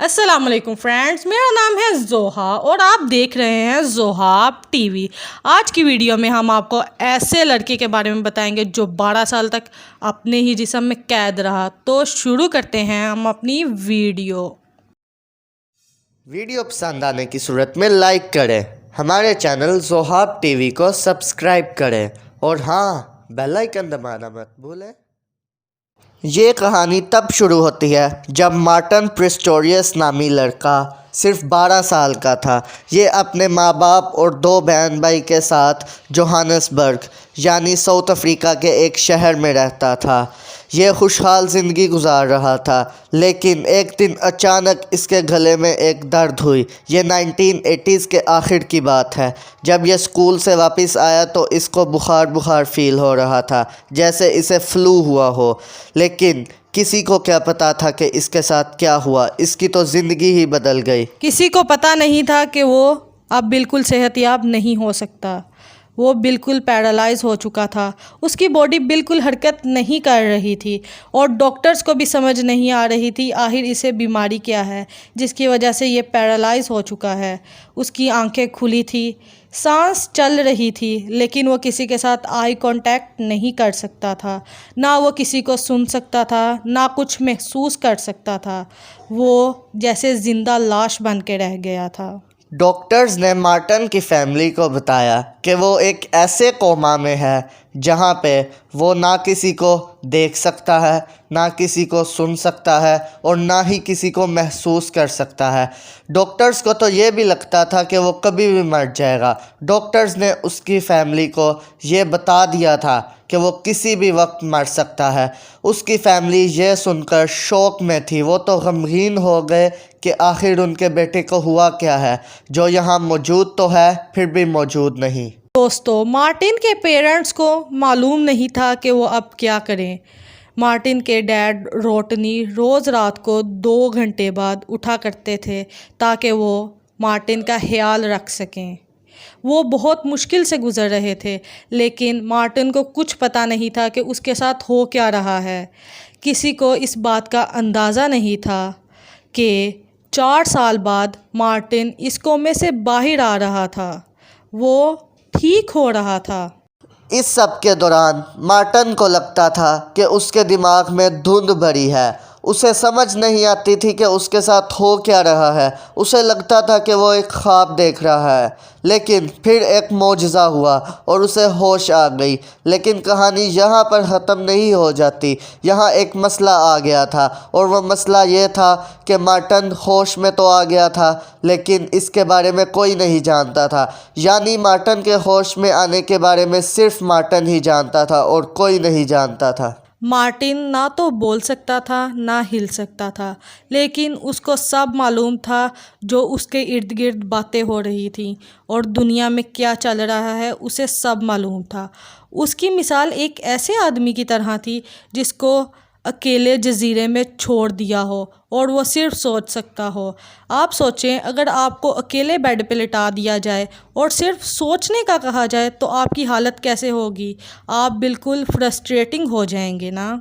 السلام علیکم فرینڈز، میرا نام ہے زوہا اور آپ دیکھ رہے ہیں زوہا ٹی وی۔ آج کی ویڈیو میں ہم آپ کو ایسے لڑکے کے بارے میں بتائیں گے جو 12 سال تک اپنے ہی جسم میں قید رہا۔ تو شروع کرتے ہیں ہم اپنی ویڈیو۔ ویڈیو پسند آنے کی صورت میں لائک کریں، ہمارے چینل زوہا ٹی وی کو سبسکرائب کریں اور ہاں بیل آئیکن دبانا مت بھولیں۔ یہ کہانی تب شروع ہوتی ہے جب مارٹن پریسٹوریس نامی لڑکا صرف 12 سال کا تھا۔ یہ اپنے ماں باپ اور 2 بہن بھائی کے ساتھ جوہانسبرگ یعنی ساؤتھ افریقہ کے ایک شہر میں رہتا تھا۔ یہ خوشحال زندگی گزار رہا تھا، لیکن ایک دن اچانک اس کے گلے میں ایک درد ہوئی۔ یہ 1980s کے آخر کی بات ہے۔ جب یہ اسکول سے واپس آیا تو اس کو بخار فیل ہو رہا تھا، جیسے اسے فلو ہوا ہو، لیکن کسی کو کیا پتا تھا کہ اس کے ساتھ کیا ہوا۔ اس کی تو زندگی ہی بدل گئی۔ کسی کو پتہ نہیں تھا کہ وہ اب بالکل صحت یاب نہیں ہو سکتا۔ وہ بالکل پیرالائز ہو چکا تھا، اس کی باڈی بالکل حرکت نہیں کر رہی تھی اور ڈاکٹرز کو بھی سمجھ نہیں آ رہی تھی آخر اسے بیماری کیا ہے جس کی وجہ سے یہ پیرالائز ہو چکا ہے۔ اس کی آنکھیں کھلی تھی، سانس چل رہی تھی، لیکن وہ کسی کے ساتھ آئی کانٹیکٹ نہیں کر سکتا تھا، نہ وہ کسی کو سن سکتا تھا، نہ کچھ محسوس کر سکتا تھا۔ وہ جیسے زندہ لاش بن کے رہ گیا تھا۔ ڈاکٹرز نے مارٹن کی فیملی کو بتایا کہ وہ ایک ایسے کوما میں ہے جہاں پہ وہ نہ کسی کو دیکھ سکتا ہے، نہ کسی کو سن سکتا ہے اور نہ ہی کسی کو محسوس کر سکتا ہے۔ ڈاکٹرز کو تو یہ بھی لگتا تھا کہ وہ کبھی بھی مر جائے گا۔ ڈاکٹرز نے اس کی فیملی کو یہ بتا دیا تھا کہ وہ کسی بھی وقت مر سکتا ہے۔ اس کی فیملی یہ سن کر شوق میں تھی۔ وہ تو غمگین ہو گئے کہ آخر ان کے بیٹے کو ہوا کیا ہے، جو یہاں موجود تو ہے پھر بھی موجود نہیں۔ دوستو، مارٹن کے پیرنٹس کو معلوم نہیں تھا کہ وہ اب کیا کریں۔ مارٹن کے ڈیڈ روٹنی روز رات کو 2 گھنٹے بعد اٹھا کرتے تھے تاکہ وہ مارٹن کا خیال رکھ سکیں۔ وہ بہت مشکل سے گزر رہے تھے، لیکن مارٹن کو کچھ پتہ نہیں تھا کہ اس کے ساتھ ہو کیا رہا ہے۔ کسی کو اس بات کا اندازہ نہیں تھا کہ 4 سال بعد مارٹن اس کومے سے باہر آ رہا تھا، وہ ٹھیک ہو رہا تھا۔ اس سب کے دوران مارٹن کو لگتا تھا کہ اس کے دماغ میں دھند بھری ہے۔ اسے سمجھ نہیں آتی تھی کہ اس کے ساتھ ہو کیا رہا ہے۔ اسے لگتا تھا کہ وہ ایک خواب دیکھ رہا ہے، لیکن پھر ایک معجزہ ہوا اور اسے ہوش آ گئی۔ لیکن کہانی یہاں پر ختم نہیں ہو جاتی۔ یہاں ایک مسئلہ آ گیا تھا اور وہ مسئلہ یہ تھا کہ مارٹن ہوش میں تو آ گیا تھا، لیکن اس کے بارے میں کوئی نہیں جانتا تھا۔ یعنی مارٹن کے ہوش میں آنے کے بارے میں صرف مارٹن ہی جانتا تھا اور کوئی نہیں جانتا تھا۔ مارٹن نہ تو بول سکتا تھا نہ ہل سکتا تھا، لیکن اس کو سب معلوم تھا۔ جو اس کے ارد گرد باتیں ہو رہی تھیں اور دنیا میں کیا چل رہا ہے اسے سب معلوم تھا۔ اس کی مثال ایک ایسے آدمی کی طرح تھی جس کو اکیلے جزیرے میں چھوڑ دیا ہو اور وہ صرف سوچ سکتا ہو۔ آپ سوچیں، اگر آپ کو اکیلے بیڈ پہ لٹا دیا جائے اور صرف سوچنے کا کہا جائے تو آپ کی حالت کیسے ہوگی؟ آپ بالکل فرسٹریٹنگ ہو جائیں گے نا۔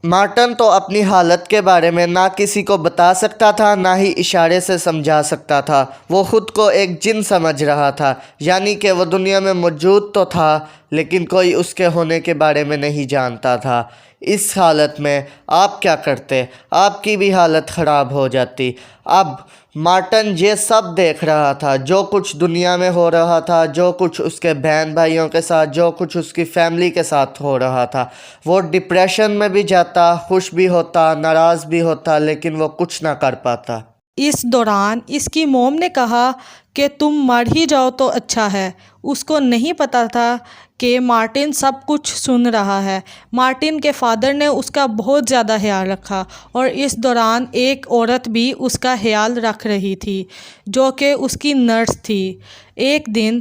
مارٹن تو اپنی حالت کے بارے میں نہ کسی کو بتا سکتا تھا، نہ ہی اشارے سے سمجھا سکتا تھا۔ وہ خود کو ایک جن سمجھ رہا تھا، یعنی کہ وہ دنیا میں موجود تو تھا لیکن کوئی اس کے ہونے کے بارے میں نہیں جانتا تھا۔ اس حالت میں آپ کیا کرتے؟ آپ کی بھی حالت خراب ہو جاتی۔ اب مارٹن یہ سب دیکھ رہا تھا، جو کچھ دنیا میں ہو رہا تھا، جو کچھ اس کے بہن بھائیوں کے ساتھ، جو کچھ اس کی فیملی کے ساتھ ہو رہا تھا۔ وہ ڈپریشن میں بھی جاتا، خوش بھی ہوتا، ناراض بھی ہوتا، لیکن وہ کچھ نہ کر پاتا۔ اس دوران اس کی موم نے کہا کہ تم مر ہی جاؤ تو اچھا ہے۔ اس کو نہیں پتا تھا کہ مارٹن سب کچھ سن رہا ہے۔ مارٹن کے فادر نے اس کا بہت زیادہ خیال رکھا اور اس دوران ایک عورت بھی اس کا خیال رکھ رہی تھی جو کہ اس کی نرس تھی۔ ایک دن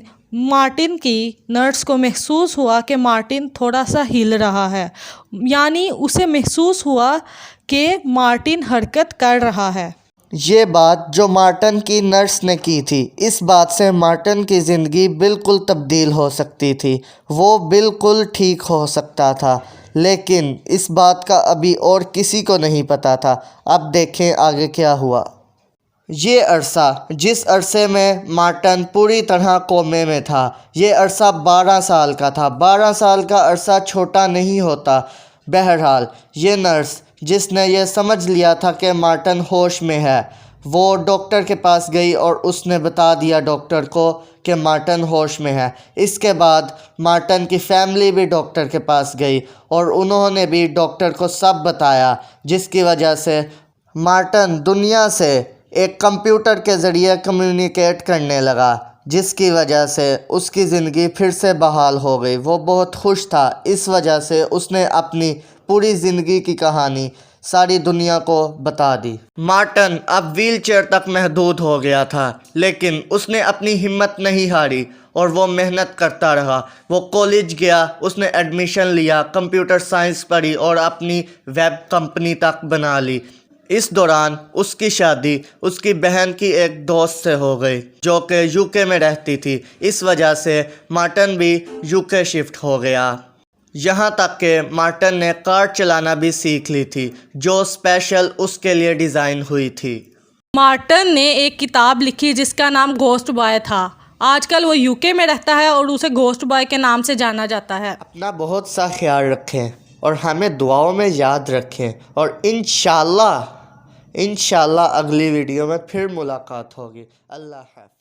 مارٹن کی نرس کو محسوس ہوا کہ مارٹن تھوڑا سا ہل رہا ہے، یعنی اسے محسوس ہوا کہ مارٹن حرکت کر رہا ہے۔ یہ بات جو مارٹن کی نرس نے کی تھی، اس بات سے مارٹن کی زندگی بالکل تبدیل ہو سکتی تھی۔ وہ بالکل ٹھیک ہو سکتا تھا، لیکن اس بات کا ابھی اور کسی کو نہیں پتا تھا۔ اب دیکھیں آگے کیا ہوا۔ یہ عرصہ جس عرصے میں مارٹن پوری طرح کومے میں تھا، یہ عرصہ 12 سال کا تھا۔ 12 سال کا عرصہ چھوٹا نہیں ہوتا۔ بہرحال یہ نرس جس نے یہ سمجھ لیا تھا کہ مارٹن ہوش میں ہے، وہ ڈاکٹر کے پاس گئی اور اس نے بتا دیا ڈاکٹر کو کہ مارٹن ہوش میں ہے۔ اس کے بعد مارٹن کی فیملی بھی ڈاکٹر کے پاس گئی اور انہوں نے بھی ڈاکٹر کو سب بتایا، جس کی وجہ سے مارٹن دنیا سے ایک کمپیوٹر کے ذریعے کمیونیکیٹ کرنے لگا، جس کی وجہ سے اس کی زندگی پھر سے بحال ہو گئی۔ وہ بہت خوش تھا، اس وجہ سے اس نے اپنی پوری زندگی کی کہانی ساری دنیا کو بتا دی۔ مارٹن اب ویل چیئر تک محدود ہو گیا تھا، لیکن اس نے اپنی ہمت نہیں ہاری اور وہ محنت کرتا رہا۔ وہ کالج گیا، اس نے ایڈمیشن لیا، کمپیوٹر سائنس پڑھی اور اپنی ویب کمپنی تک بنا لی۔ اس دوران اس کی شادی اس کی بہن کی ایک دوست سے ہو گئی جو کہ یو کے میں رہتی تھی۔ اس وجہ سے مارٹن بھی یو کے شفٹ ہو گیا۔ یہاں تک کہ مارٹن نے کار چلانا بھی سیکھ لی تھی جو اسپیشل اس کے لیے ڈیزائن ہوئی تھی۔ مارٹن نے ایک کتاب لکھی جس کا نام گھوسٹ بوائے تھا۔ آج کل وہ یو کے میں رہتا ہے اور اسے گھوسٹ بوائے کے نام سے جانا جاتا ہے۔ اپنا بہت سا خیال رکھیں اور ہمیں دعاؤں میں یاد رکھیں، اور انشاءاللہ اگلی ویڈیو میں پھر ملاقات ہوگی۔ اللہ حافظ۔